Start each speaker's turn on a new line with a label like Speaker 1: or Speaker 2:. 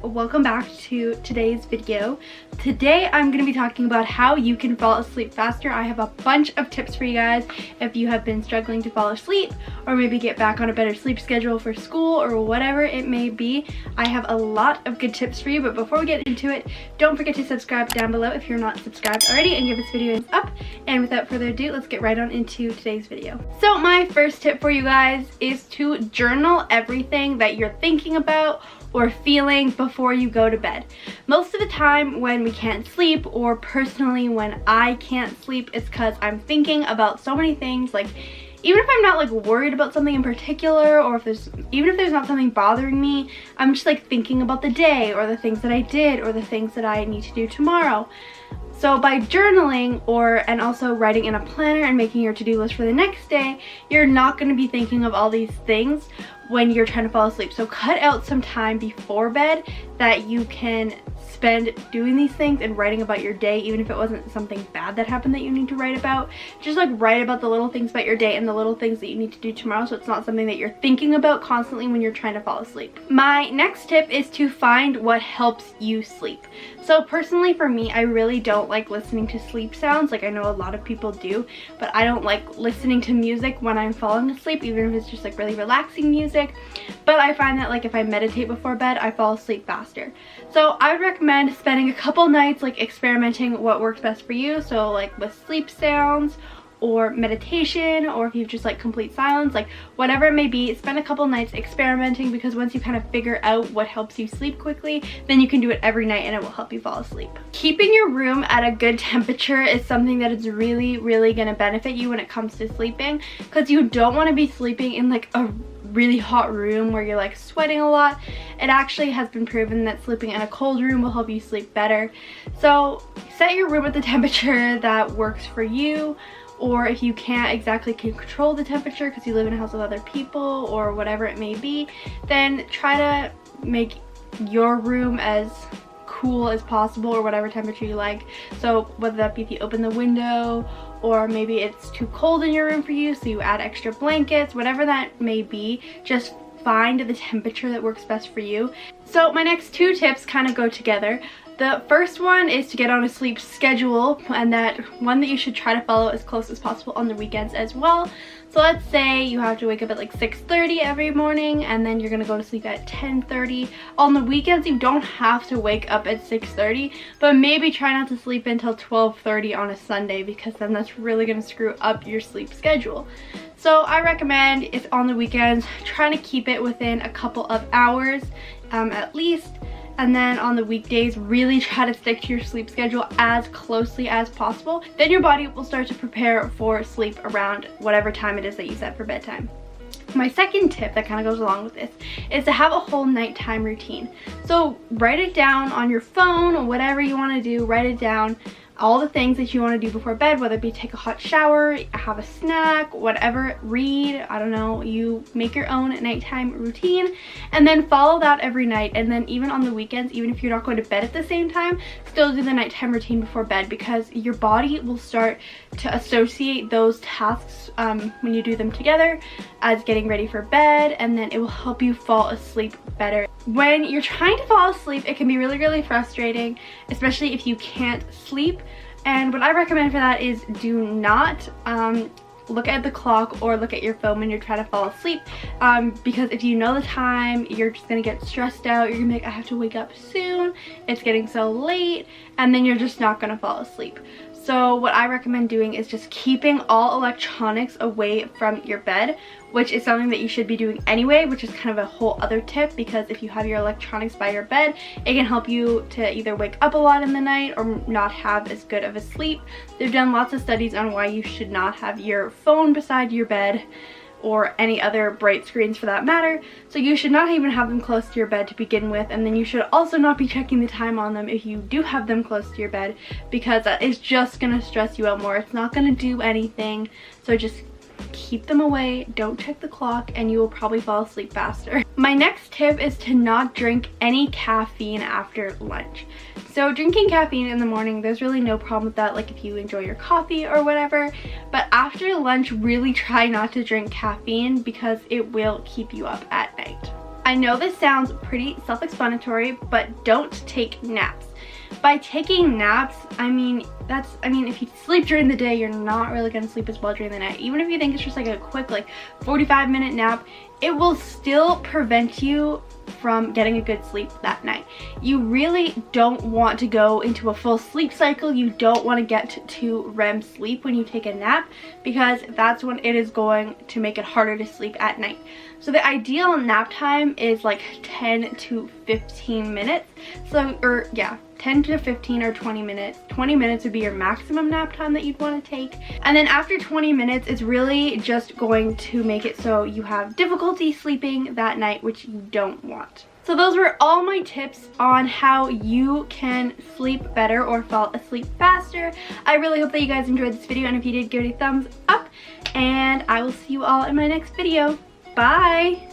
Speaker 1: welcome back to today's video. Today I'm going to be talking about how you can fall asleep faster. I have a bunch of tips for you guys if you have been struggling to fall asleep or maybe get back on a better sleep schedule for school or whatever it may be. I have a lot of good tips for you, but before we get into it, don't forget to subscribe down below if you're not subscribed already and give this video a thumbs up. And without further ado, let's get right on into today's video. So my first tip for you guys is to journal everything that you're thinking about or feeling before you go to bed. Most of the time when we can't sleep, or personally when I can't sleep, it's because I'm thinking about so many things. Like, even if I'm not like worried about something in particular, or even if there's not something bothering me, I'm just like thinking about the day or the things that I did or the things that I need to do tomorrow. So by journaling and also writing in a planner and making your to-do list for the next day, you're not going to be thinking of all these things when you're trying to fall asleep. So cut out some time before bed that you can spend doing these things and writing about your day, even if it wasn't something bad that happened that you need to write about. Just like write about the little things about your day and the little things that you need to do tomorrow, so it's not something that you're thinking about constantly when you're trying to fall asleep. My next tip is to find what helps you sleep. So personally for me, I really don't like listening to sleep sounds. Like, I know a lot of people do, but I don't like listening to music when I'm falling asleep, even if it's just like really relaxing music. But I find that like if I meditate before bed, I fall asleep faster. So I would recommend spending a couple nights like experimenting what works best for you. So like with sleep sounds or meditation, or if you've just like complete silence, like whatever it may be, spend a couple nights experimenting, because once you kind of figure out what helps you sleep quickly, then you can do it every night and it will help you fall asleep. Keeping your room at a good temperature is something that is really going to benefit you when it comes to sleeping, because you don't want to be sleeping in like a really hot room where you're like sweating a lot. It actually has been proven that sleeping in a cold room will help you sleep better. So set your room at the temperature that works for you, or if you can't exactly control the temperature because you live in a house with other people or whatever it may be, then try to make your room as cool as possible, or whatever temperature you like. So whether that be if you open the window, or maybe it's too cold in your room for you so you add extra blankets, whatever that may be, just find the temperature that works best for you. So my next two tips kind of go together. The first one is to get on a sleep schedule, and that one that you should try to follow as close as possible on the weekends as well. So let's say you have to wake up at like 6:30 every morning, and then you're gonna go to sleep at 10:30. On the weekends, you don't have to wake up at 6:30, but maybe try not to sleep until 12:30 on a Sunday, because then that's really gonna screw up your sleep schedule. So I recommend, if on the weekends, trying to keep it within a couple of hours at least. And then on the weekdays, really try to stick to your sleep schedule as closely as possible. Then your body will start to prepare for sleep around whatever time it is that you set for bedtime. My second tip that kind of goes along with this is to have a whole nighttime routine. So write it down on your phone or whatever you want to do. Write it down, all the things that you want to do before bed, whether it be take a hot shower, have a snack, whatever, read, I don't know, you make your own nighttime routine, and then follow that every night. And then even on the weekends, even if you're not going to bed at the same time, still do the nighttime routine before bed, because your body will start to associate those tasks when you do them together as getting ready for bed, and then it will help you fall asleep better. When you're trying to fall asleep, it can be really frustrating, especially if you can't sleep. And what I recommend for that is do not look at the clock or look at your phone when you're trying to fall asleep, because if you know the time, you're just gonna get stressed out. You're gonna be like, I have to wake up soon, it's getting so late, and then you're just not gonna fall asleep. So what I recommend doing is just keeping all electronics away from your bed, which is something that you should be doing anyway, which is kind of a whole other tip, because if you have your electronics by your bed, it can help you to either wake up a lot in the night or not have as good of a sleep. They've done lots of studies on why you should not have your phone beside your bed, or any other bright screens for that matter. So you should not even have them close to your bed to begin with, and then you should also not be checking the time on them if you do have them close to your bed, because that is just gonna stress you out more. It's not gonna do anything. So just keep them away, don't check the clock, and you will probably fall asleep faster. My next tip is to not drink any caffeine after lunch. So drinking caffeine in the morning, there's really no problem with that, like if you enjoy your coffee or whatever, but after lunch, really try not to drink caffeine because it will keep you up at night. I know this sounds pretty self-explanatory, but don't take naps. By taking naps, I mean, if you sleep during the day, you're not really gonna sleep as well during the night. Even if you think it's just like a quick, like 45-minute nap, it will still prevent you from getting a good sleep that night. You really don't want to go into a full sleep cycle. You don't want to get to REM sleep when you take a nap, because that's when it is going to make it harder to sleep at night. So the ideal nap time is like 10 to 15 minutes. So, or yeah, 10 to 15 or 20 minutes. 20 minutes would be your maximum nap time that you'd want to take. And then after 20 minutes, it's really just going to make it so you have difficulty sleeping that night, which you don't want. So those were all my tips on how you can sleep better or fall asleep faster. I really hope that you guys enjoyed this video, and if you did, give it a thumbs up, and I will see you all in my next video. Bye!